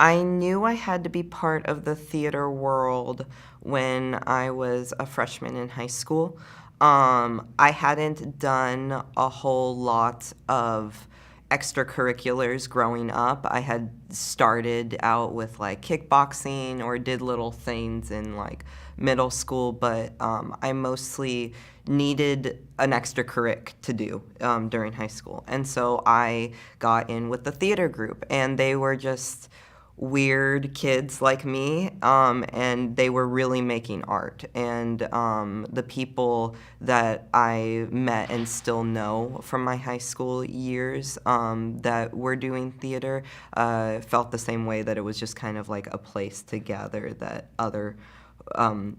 I knew I had to be part of the theater world when I was a freshman in high school. I hadn't done a whole lot of extracurriculars growing up. I had started out with like kickboxing or did little things in like middle school, but I mostly needed an extracurric to do during high school. And so I got in with the theater group, and they were just weird kids like me, and they were really making art. And the people that I met and still know from my high school years that were doing theater felt the same way, that it was just kind of like a place to gather that other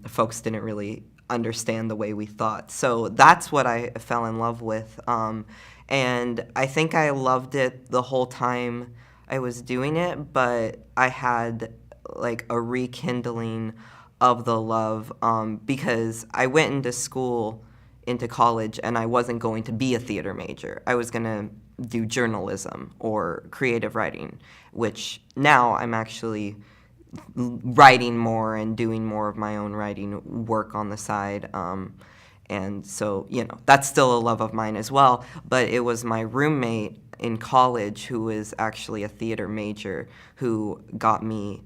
folks didn't really understand the way we thought. So that's what I fell in love with. And I think I loved it the whole time I was doing it, but I had like a rekindling of the love because I went into college, and I wasn't going to be a theater major. I was going to do journalism or creative writing, which now I'm actually writing more and doing more of my own writing work on the side. And so, that's still a love of mine as well. But it was my roommate in college, who was actually a theater major, who got me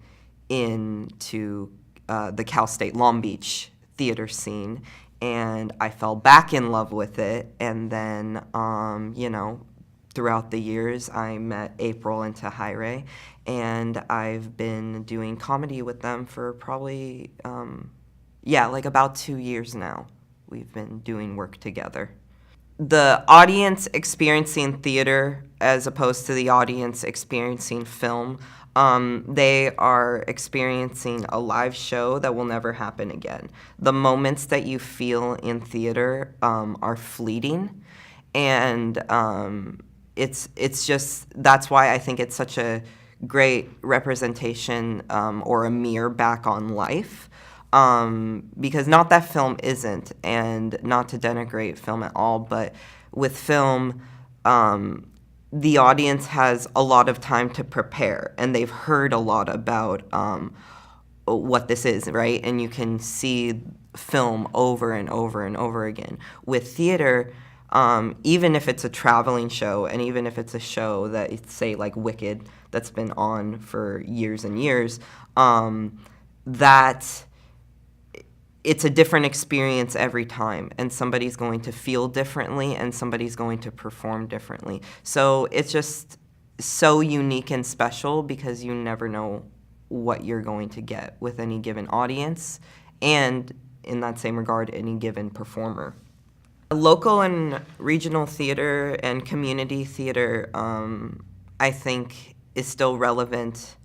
into the Cal State Long Beach theater scene. And I fell back in love with it. And then, throughout the years, I met April and Tahirih, and I've been doing comedy with them for probably, about 2 years now. We've been doing work together. The audience experiencing theater as opposed to the audience experiencing film, they are experiencing a live show that will never happen again. The moments that you feel in theater are fleeting, and it's just, that's why I think it's such a great representation or a mirror back on life. Because not that film isn't, and not to denigrate film at all, but with film, the audience has a lot of time to prepare, and they've heard a lot about what this is, right? And you can see film over and over and over again. With theater, even if it's a traveling show, and even if it's a show that, say, like Wicked, that's been on for years and years, that it's a different experience every time, and somebody's going to feel differently, and somebody's going to perform differently. So it's just so unique and special, because you never know what you're going to get with any given audience, and in that same regard, any given performer. Local and regional theater and community theater, I think, is still relevant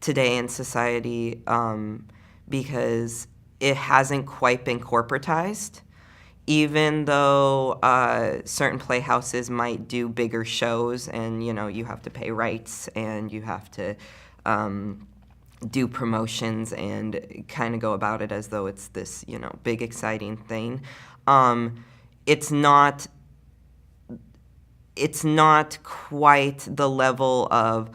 today in society because it hasn't quite been corporatized. Even though certain playhouses might do bigger shows, and you have to pay rights, and you have to do promotions and kind of go about it as though it's this big exciting thing. It's not quite the level of,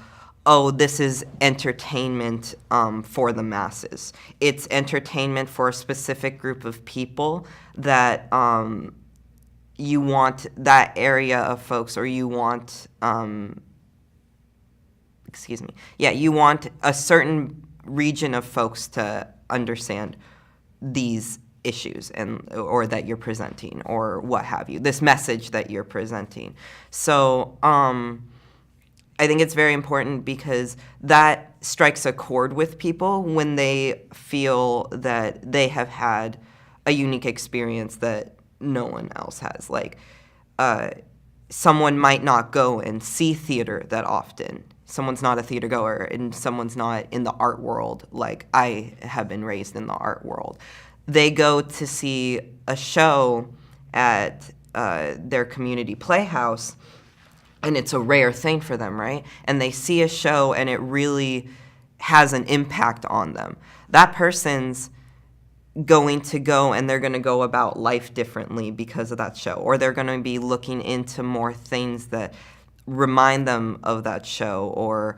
oh, this is entertainment for the masses. It's entertainment for a specific group of people that you want that area of folks, or you want, you want a certain region of folks to understand these issues or that you're presenting, or what have you, this message that you're presenting. So I think it's very important, because that strikes a chord with people when they feel that they have had a unique experience that no one else has. Like, someone might not go and see theater that often. Someone's not a theater goer, and someone's not in the art world like I have been raised in the art world. They go to see a show at their community playhouse, and it's a rare thing for them, right? And they see a show, and it really has an impact on them. That person's going to go, and they're going to go about life differently because of that show, or they're going to be looking into more things that remind them of that show, or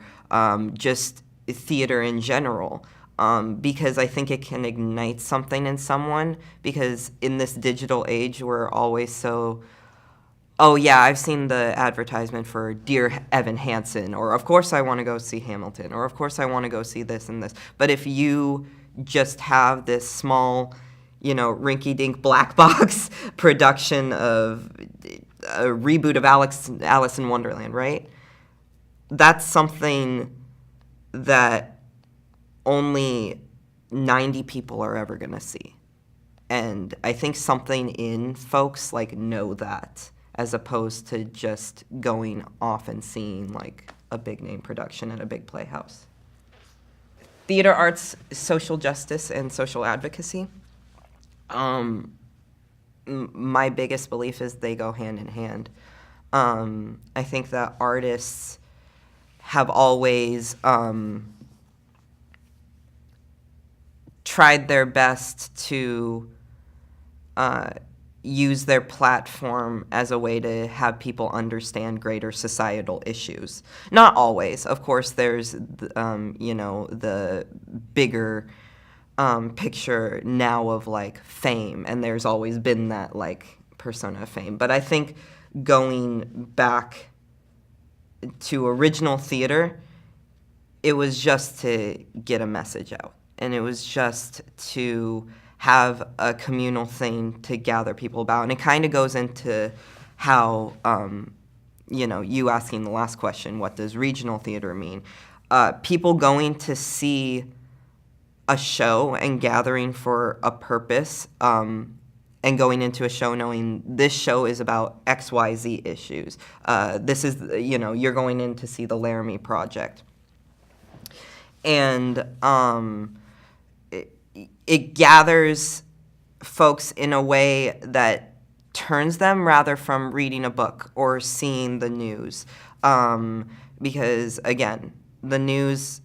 just theater in general, because I think it can ignite something in someone, because in this digital age, we're always so, oh yeah, I've seen the advertisement for Dear Evan Hansen, or of course I want to go see Hamilton, or of course I want to go see this and this. But if you just have this small, rinky-dink black box production of a reboot of Alice in Wonderland, right? That's something that only 90 people are ever going to see. And I think something in folks know that, as opposed to just going off and seeing a big name production at a big playhouse. Theater arts, social justice, and social advocacy. My biggest belief is they go hand in hand. I think that artists have always tried their best to use their platform as a way to have people understand greater societal issues. Not always. Of course, there's, the bigger picture now of fame, and there's always been that persona of fame. But I think going back to original theater, it was just to get a message out, and it was just to have a communal thing to gather people about. And it kind of goes into how, you asking the last question, what does regional theater mean? People going to see a show and gathering for a purpose, and going into a show knowing this show is about XYZ issues. This is, you're going in to see the Laramie Project. And it gathers folks in a way that turns them rather from reading a book or seeing the news. Because, again, the news,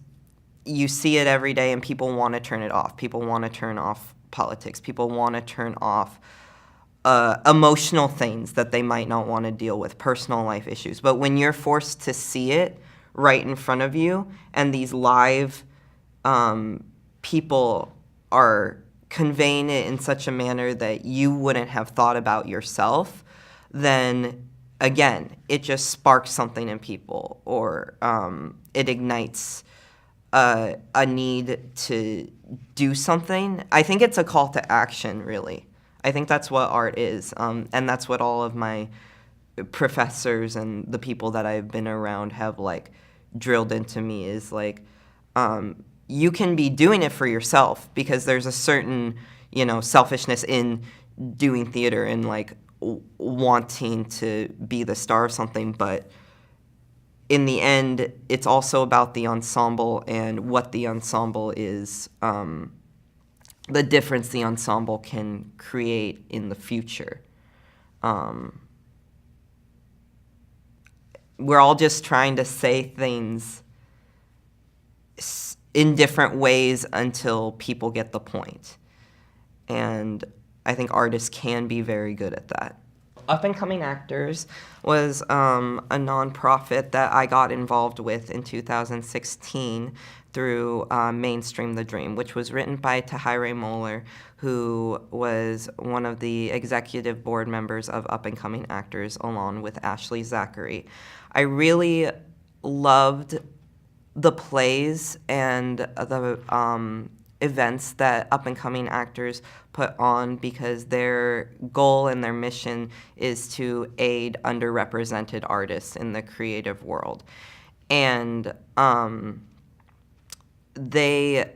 you see it every day and people want to turn it off. People want to turn off politics. People want to turn off emotional things that they might not want to deal with, personal life issues. But when you're forced to see it right in front of you, and these live people are conveying it in such a manner that you wouldn't have thought about yourself, then again, it just sparks something in people, or it ignites a need to do something. I think it's a call to action, really. I think that's what art is, and that's what all of my professors and the people that I've been around have drilled into me, is you can be doing it for yourself, because there's a certain, selfishness in doing theater and wanting to be the star of something, but in the end, it's also about the ensemble and what the ensemble is, the difference the ensemble can create in the future. We're all just trying to say things in different ways until people get the point. And I think artists can be very good at that. Up and Coming Actors was a nonprofit that I got involved with in 2016 through Mainstream the Dream, which was written by Tahirih Moeller, who was one of the executive board members of Up and Coming Actors, along with Ashley Zachary. I really loved the plays and the events that Up and Coming Actors put on, because their goal and their mission is to aid underrepresented artists in the creative world. And they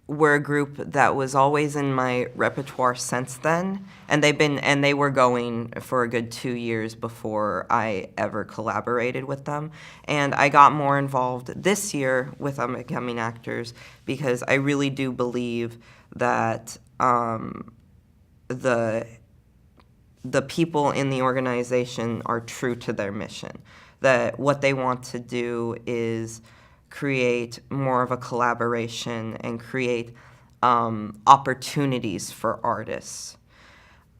were a group that was always in my repertoire since then, and they were going for a good 2 years before I ever collaborated with them. And I got more involved this year with Up and Coming Actors, because I really do believe that the people in the organization are true to their mission, that what they want to do is create more of a collaboration and create opportunities for artists.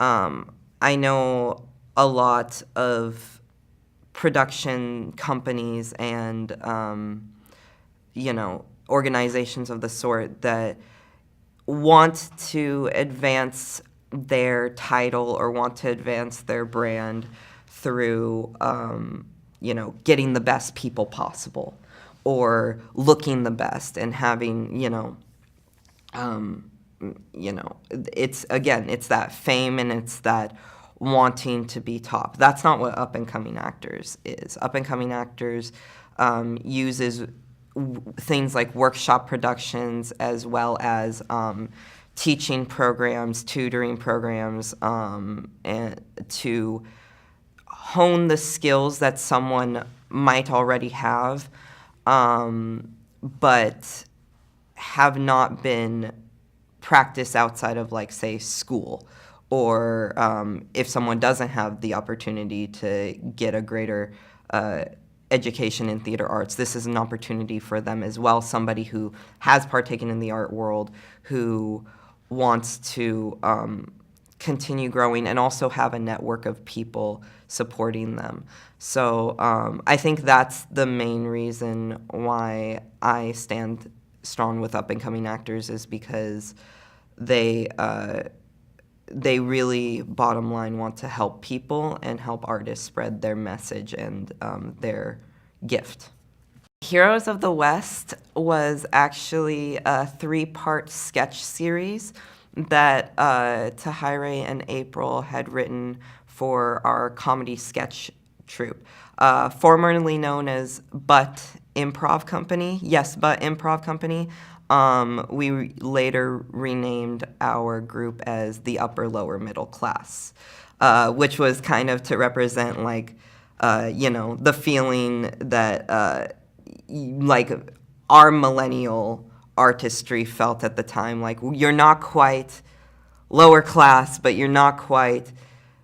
I know a lot of production companies and, organizations of the sort that want to advance their title or want to advance their brand through, getting the best people possible or looking the best and having, it's that fame and it's that wanting to be top. That's not what up-and-coming actors is. Up-and-coming actors uses things like workshop productions as well as teaching programs, tutoring programs, and to hone the skills that someone might already have, but have not been practiced outside of, like, say, school. Or if someone doesn't have the opportunity to get a greater education in theater arts, this is an opportunity for them as well. Somebody who has partaken in the art world, who wants to continue growing and also have a network of people supporting them. So I think that's the main reason why I stand strong with up-and-coming actors, is because they really, bottom line, want to help people and help artists spread their message and their gift. Heroes of the West was actually a 3-part sketch series that Tahirih and April had written for our comedy sketch troupe, formerly known as But Improv Company. Yes, But Improv Company. We later renamed our group as the Upper Lower Middle Class, which was kind of to represent, like, the feeling that, like, our millennial artistry felt at the time. Like, you're not quite lower class, but you're not quite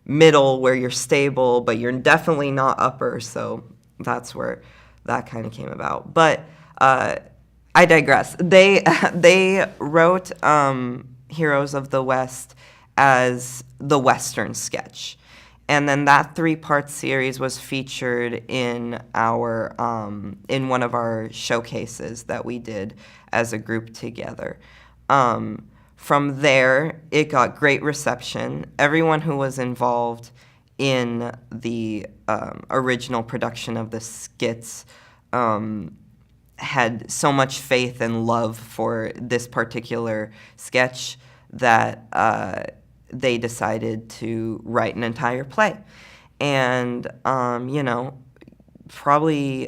middle where you're stable, but you're definitely not upper. So that's where that kind of came about. But I digress. They wrote Heroes of the West as the Western sketch. And then that 3-part series was featured in our in one of our showcases that we did as a group together. From there, it got great reception. Everyone who was involved in the original production of the skits had so much faith and love for this particular sketch that they decided to write an entire play. And, probably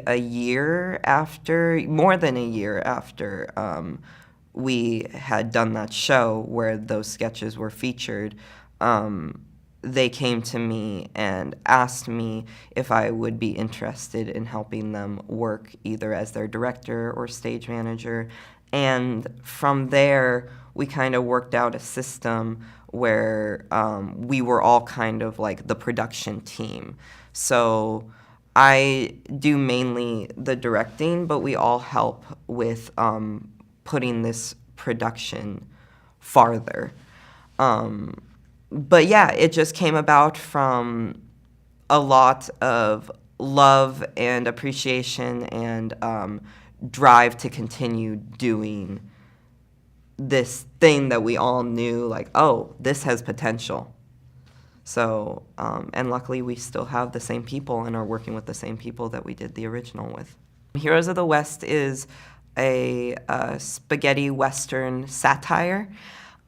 more than a year after we had done that show where those sketches were featured, they came to me and asked me if I would be interested in helping them work either as their director or stage manager. And from there, we kind of worked out a system where we were all kind of like the production team. So I do mainly the directing, but we all help with putting this production farther. But yeah, it just came about from a lot of love and appreciation and drive to continue doing this thing that we all knew, like, oh, this has potential. So, and luckily we still have the same people and are working with the same people that we did the original with. Heroes of the West is a spaghetti Western satire,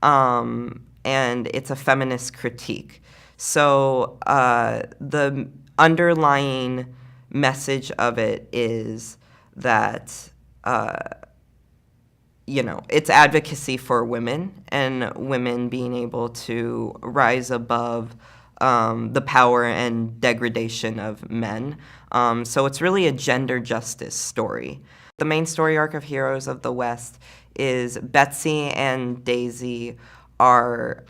and it's a feminist critique. So the underlying message of it is that, it's advocacy for women and women being able to rise above the power and degradation of men. So it's really a gender justice story. The main story arc of Heroes of the West is Betsy and Daisy are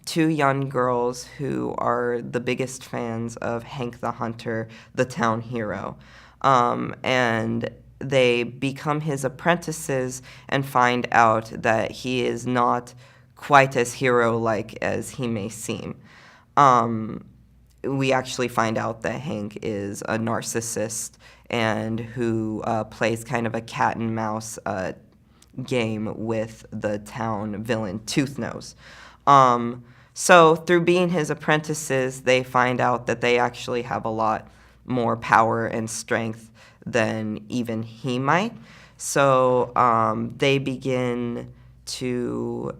2 young girls who are the biggest fans of Hank the Hunter, the town hero. And they become his apprentices and find out that he is not quite as hero-like as he may seem. we actually find out that Hank is a narcissist and who plays kind of a cat and mouse game with the town villain Toothnose. So through being his apprentices, they find out that they actually have a lot more power and strength than even he might. So they begin to,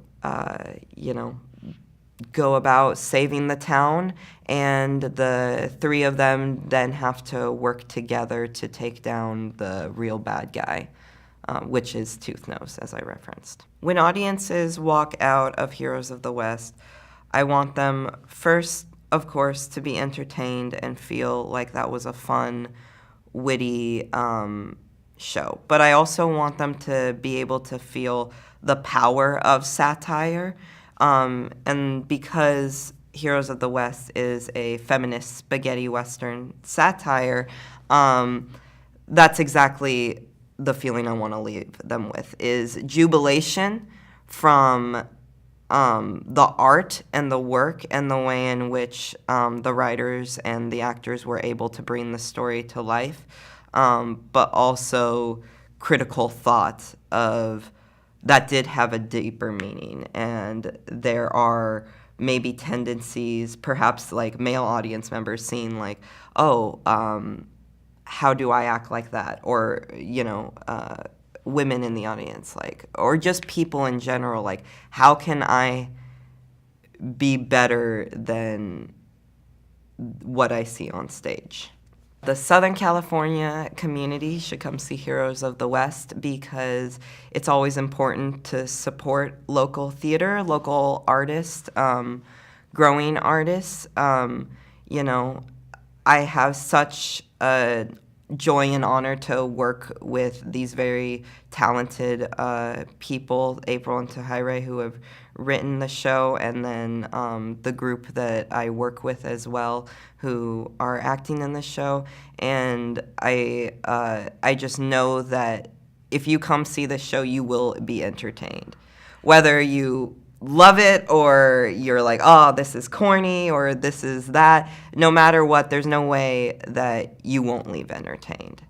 go about saving the town, and the three of them then have to work together to take down the real bad guy, which is Toothnose, as I referenced. When audiences walk out of Heroes of the West, I want them first, of course, to be entertained and feel like that was a fun, witty show. But I also want them to be able to feel the power of satire. And because Heroes of the West is a feminist spaghetti western satire, that's exactly the feeling I want to leave them with, is jubilation from the art and the work and the way in which the writers and the actors were able to bring the story to life, but also critical thought of that did have a deeper meaning, and there are maybe tendencies, perhaps like male audience members seeing like, oh, how do I act like that? Or, women in the audience, like, or just people in general, like, how can I be better than what I see on stage? The Southern California community should come see Heroes of the West because it's always important to support local theater, local artists, growing artists. I have such a joy and honor to work with these very talented people, April and Tahirih, who have written the show, and then the group that I work with as well, who are acting in the show. And I just know that if you come see the show, you will be entertained. Whether you love it or you're like, oh, this is corny or this is that, no matter what, there's no way that you won't leave entertained.